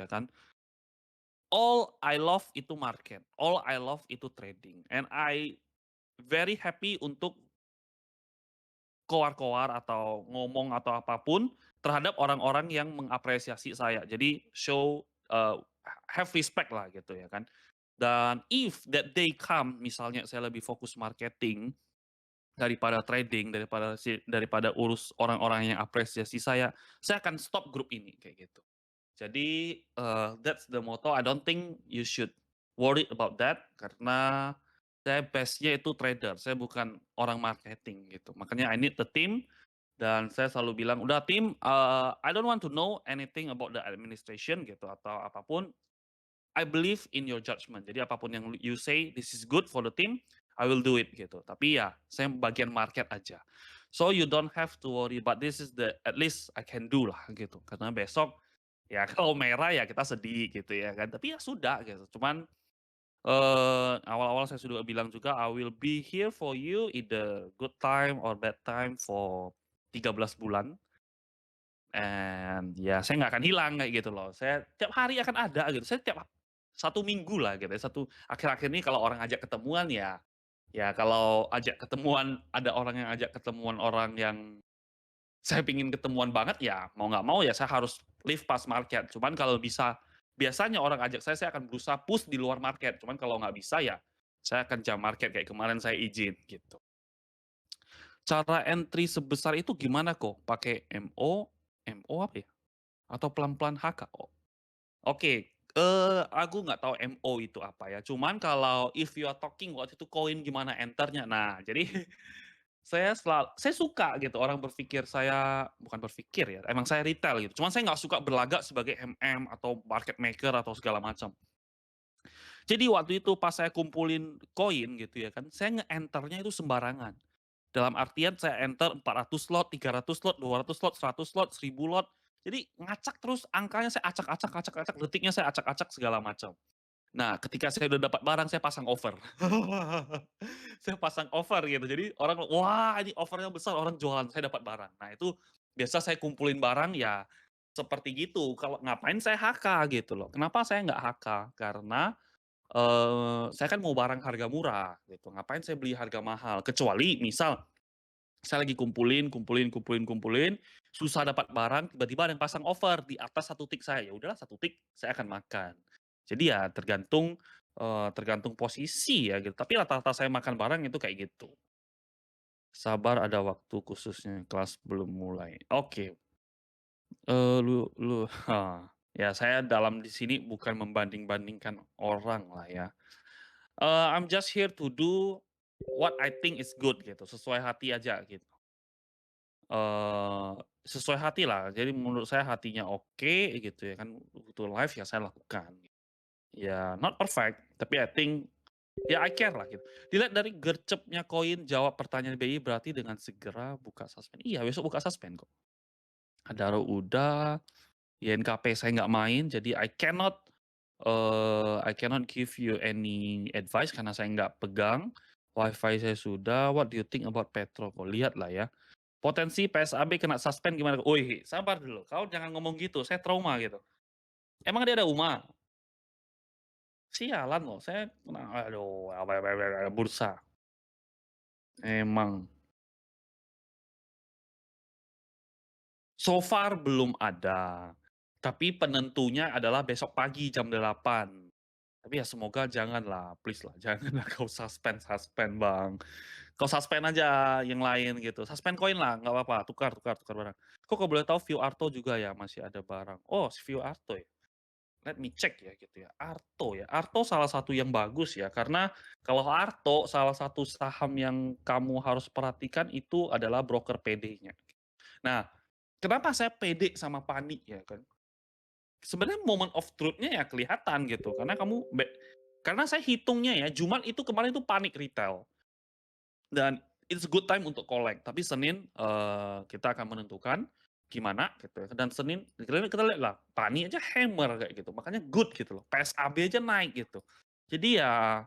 kan. All I love itu market, all I love itu trading, and I very happy untuk koar-koar atau ngomong atau apapun terhadap orang-orang yang mengapresiasi saya. Jadi have respect lah gitu ya kan. Dan if that day come misalnya saya lebih fokus marketing daripada trading, daripada urus orang-orang yang apresiasi saya akan stop grup ini kayak gitu. Jadi, that's the motto, I don't think you should worry about that, karena saya base-nya itu trader, saya bukan orang marketing gitu. Makanya I need the team, dan saya selalu bilang, "Udah tim, I don't want to know anything about the administration," gitu, atau apapun. I believe in your judgment. Jadi apapun yang you say, "This is good for the team," I will do it gitu. Tapi ya, saya bagian market aja. So you don't have to worry, but this is the at least I can do lah gitu. Karena besok, ya kalau merah ya kita sedih gitu ya kan, tapi ya sudah gitu. Cuman, awal-awal saya sudah bilang juga, "I will be here for you either good time or bad time for 13 bulan." And ya saya nggak akan hilang kayak gitu loh. Saya tiap hari akan ada gitu. Saya tiap 1 minggu lah gitu ya, akhir-akhir ini kalau orang ajak ketemuan ya, ya kalau ajak ketemuan ada orang yang ajak ketemuan orang yang saya pingin ketemuan banget ya mau nggak mau ya saya harus leave pas market. Cuman kalau bisa biasanya orang ajak saya akan berusaha push di luar market. Cuman kalau nggak bisa ya saya akan jam market kayak kemarin saya izin gitu. Cara entry sebesar itu gimana kok? Pakai MO apa ya? Atau pelan-pelan HK? Oke, aku nggak tahu MO itu apa ya, cuman kalau if you are talking waktu itu koin gimana enternya, nah jadi saya suka gitu orang berpikir saya bukan berpikir ya, emang saya retail gitu, cuman saya nggak suka berlagak sebagai MM atau market maker atau segala macam. Jadi waktu itu pas saya kumpulin koin gitu ya kan, saya nge-enter-nya itu sembarangan. Dalam artian saya enter 400 lot, 300 lot, 200 lot, 100 lot, 1000 lot. Jadi ngacak terus angkanya saya acak-acak, detiknya saya acak-acak segala macam. Nah, ketika saya udah dapat barang saya pasang over. Saya pasang over gitu. Jadi orang, "Wah, ini overnya besar," orang jualan, saya dapat barang. Nah, itu biasa saya kumpulin barang ya seperti gitu. Kalau ngapain saya HK gitu loh. Kenapa saya nggak HK? Karena, saya kan mau barang harga murah gitu, ngapain saya beli harga mahal. Kecuali misal saya lagi kumpulin, susah dapat barang, tiba-tiba ada yang pasang over di atas 1 tik saya, ya udahlah 1 tik saya akan makan. Jadi ya tergantung posisi ya gitu, tapi rata-rata saya makan barang itu kayak gitu. Sabar ada waktu khususnya, kelas belum mulai. Oke, lu lu ya saya dalam di sini bukan membanding-bandingkan orang lah ya. I'm just here to do what I think is good gitu, sesuai hati aja gitu. Eee, Sesuai hati lah. Jadi menurut saya hatinya oke gitu ya kan, butuh live ya saya lakukan. Ya not perfect, tapi I think ya I care lah gitu. Dilihat dari gercepnya koin jawab pertanyaan BI berarti dengan segera buka suspend. Iya besok buka suspend kok. Adaro udah, YNKP saya nggak main jadi I cannot give you any advice karena saya nggak pegang. WiFi saya sudah, what do you think about Petro? Kok lihat lah ya. Potensi PSAB kena suspend gimana? Woi, sabar dulu, kau jangan ngomong gitu, saya trauma gitu. Emang dia ada UMA? Sialan loh, saya kena aduh, bursa. Emang. So far belum ada, tapi penentunya adalah besok pagi jam 8. Tapi ya semoga janganlah, please lah, janganlah kau suspend, Bang. Kau suspend aja yang lain gitu, suspend koin lah, nggak apa-apa, tukar barang. Kok kalau boleh tahu View Arto juga ya masih ada barang? Oh, si View Arto ya? Let me check ya gitu ya. Arto ya, Arto salah satu yang bagus ya, karena kalau Arto salah satu saham yang kamu harus perhatikan itu adalah broker PD-nya. Nah, kenapa saya pede sama Pani ya kan? Sebenarnya moment of truth-nya ya kelihatan gitu, karena saya hitungnya ya, Jumat itu kemarin itu panik retail. Dan it's good time untuk collect, tapi Senin, kita akan menentukan gimana gitu ya, dan Senin kita lihat lah, Pani aja hammer kayak gitu, makanya good gitu loh, PSAB aja naik gitu. Jadi ya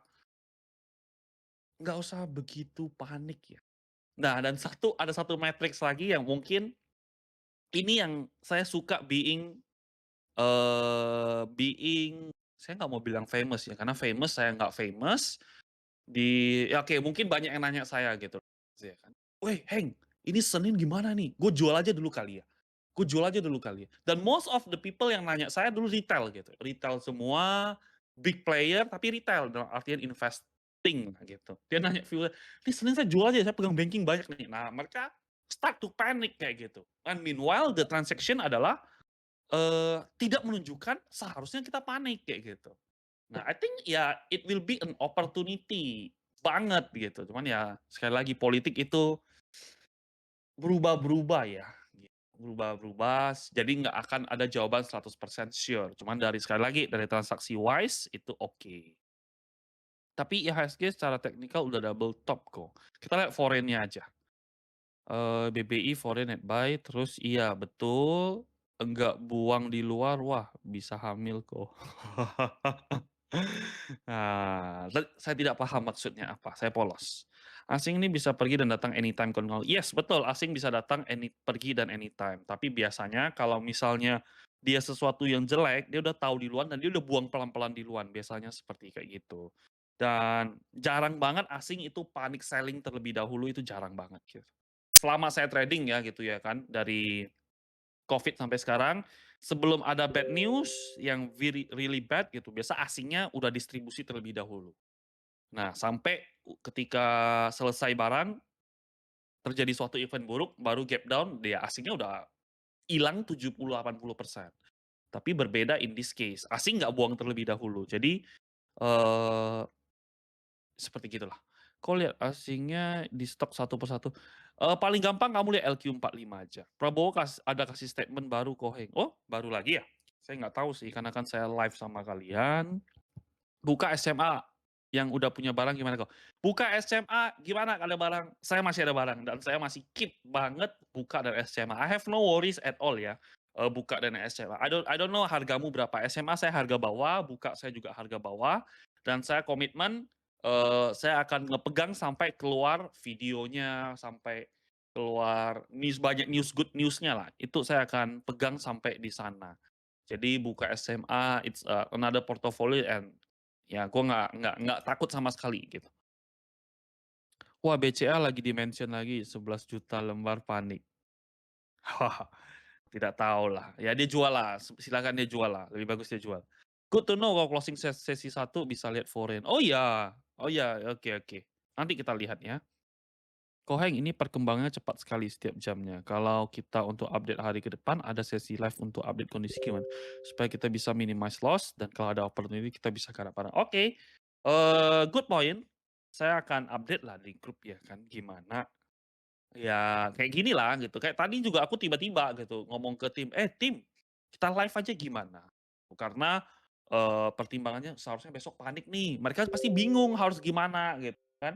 nggak usah begitu panik ya. Nah dan ada satu matriks lagi yang mungkin ini yang saya suka being Being saya nggak mau bilang famous ya, karena famous saya nggak famous, ya oke mungkin banyak yang nanya saya gitu, ya kan, "Weh Heng, ini Senin gimana nih? Gue jual aja dulu kali ya, gue jual aja dulu kali ya." Dan most of the people yang nanya saya dulu retail gitu, retail semua, big player tapi retail dalam artian investing gitu. Dia nanya viewer, "Ini Senin saya jual aja, saya pegang banking banyak nih." Nah mereka start to panic kayak gitu. And meanwhile the transaction adalah tidak menunjukkan seharusnya kita panik kayak gitu. Nah, I think ya it will be an opportunity banget gitu. Cuman ya sekali lagi politik itu berubah-berubah ya, gitu. Berubah-berubah, jadi nggak akan ada jawaban 100% sure. Cuman dari sekali lagi dari transaksi wise itu oke. Tapi IHSG secara teknikal udah double top kok. Kita lihat foreign-nya aja. BBI foreign net buy, terus iya betul, enggak buang di luar, wah bisa hamil kok. Nah, saya tidak paham maksudnya apa, saya polos. Asing ini bisa pergi dan datang anytime kalau yes betul, asing bisa datang pergi dan anytime, tapi biasanya kalau misalnya dia sesuatu yang jelek, dia udah tahu di luar dan dia udah buang pelan-pelan di luar, biasanya seperti kayak gitu. Dan jarang banget asing itu panic selling terlebih dahulu, itu jarang banget gitu. Selama saya trading ya gitu ya kan, dari Covid sampai sekarang, sebelum ada bad news yang really bad gitu, biasa asingnya udah distribusi terlebih dahulu. Nah, sampai ketika selesai barang, terjadi suatu event buruk, baru gap down, dia asingnya udah hilang 70-80%. Tapi berbeda in this case, asing nggak buang terlebih dahulu. Jadi, eee seperti gitulah. Kok lihat asingnya di stok satu persatu, paling gampang kamu lihat LQ45 aja. Prabowo ada kasih statement baru Koheng. Oh, baru lagi ya? Saya nggak tahu sih, karena kan saya live sama kalian. Buka SMA, yang udah punya barang gimana kok? Buka SMA, gimana ada barang? Saya masih ada barang dan saya masih keep banget buka dari SMA. I have no worries at all ya, buka dari SMA. I don't know hargamu berapa, SMA saya harga bawah, buka saya juga harga bawah, dan saya komitmen, saya akan ngepegang sampai keluar videonya, sampai keluar banyak good news-nya lah, itu saya akan pegang sampai di sana. Jadi buka SMA, it's, another portfolio and ya gue nggak takut sama sekali gitu. Wah BCA lagi di-mention lagi 11 juta lembar panik. Wah, tidak tahu lah, ya dia jual lah, silakan dia jual lah, lebih bagus dia jual. Good to know kalau closing sesi 1 bisa lihat foreign. Oh iya, oke oke. Nanti kita lihat ya. Koheng, ini perkembangannya cepat sekali setiap jamnya. Kalau kita untuk update hari ke depan, ada sesi live untuk update kondisi gimana? Supaya kita bisa minimize loss dan kalau ada opportunity kita bisa garap bareng. Oke, good point. Saya akan update lah di grup ya kan, gimana ya kayak gini lah gitu. Kayak tadi juga aku tiba-tiba gitu ngomong ke tim, "Eh tim, kita live aja gimana?" Karena, pertimbangannya seharusnya besok panik nih, mereka pasti bingung harus gimana gitu kan.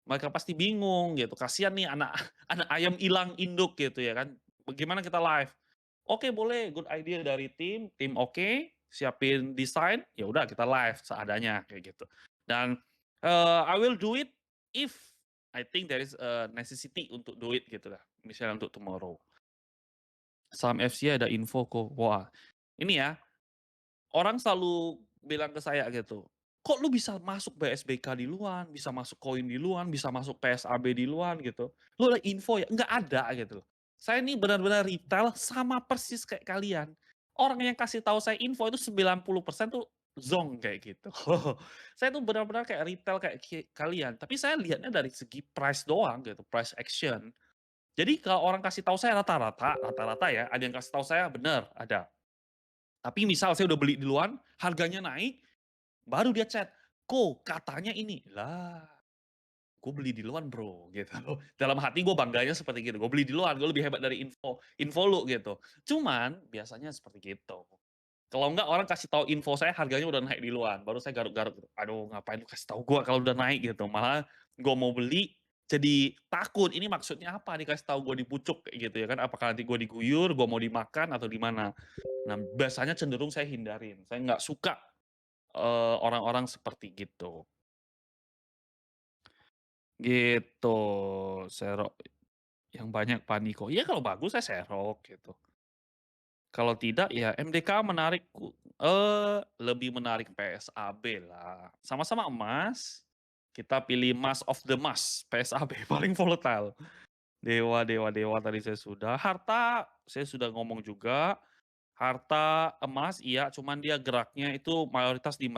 Mereka pasti bingung gitu, kasihan nih anak anak ayam hilang induk gitu ya kan, bagaimana kita live? Oke boleh, good idea dari tim oke, siapin desain, ya udah kita live seadanya kayak gitu. Dan, I will do it if I think there is a necessity untuk do it gitu lah, misalnya untuk tomorrow. Saham FCI ada info kok, wah ini ya, orang selalu bilang ke saya gitu, "Kok lu bisa masuk BSBK di luar, bisa masuk koin di luar, bisa masuk PSAB di luar gitu. Lu ada info ya?" Nggak ada gitu loh. Saya ini benar-benar retail sama persis kayak kalian. Orang yang kasih tahu saya info itu 90% tuh zonk kayak gitu. Saya tuh benar-benar kayak retail kayak kalian, tapi saya lihatnya dari segi price doang gitu, price action. Jadi kalau orang kasih tahu saya rata-rata ya, ada yang kasih tahu saya benar, ada. Tapi misal saya udah beli di luar, harganya naik, baru dia chat, "Ko, katanya ini." Lah, gue beli di luar Bro, gitu. Dalam hati gue bangganya seperti gitu, gue beli di luar, gue lebih hebat dari info info lu, gitu. Cuman, biasanya seperti gitu. Kalau enggak orang kasih tahu info saya harganya udah naik di luar, baru saya garuk-garuk, gitu, "Aduh ngapain lu kasih tahu gua kalau udah naik?" Gitu. Malah gue mau beli, jadi takut, ini maksudnya apa dikasih tahu gue di pucuk, kayak gitu ya kan, apakah nanti gue diguyur, gue mau dimakan, atau di mana. Nah, biasanya cenderung saya hindarin, saya nggak suka orang-orang seperti gitu. Gitu, serok yang banyak paniko. Iya kalau bagus saya serok gitu. Kalau tidak ya MDK menarikku lebih menarik PSAB lah. Sama-sama emas, kita pilih Mas of the Mas, PSAB paling volatile. Dewa Dewa Dewa tadi saya sudah, harta saya sudah ngomong juga, harta emas iya, cuman dia geraknya itu mayoritas di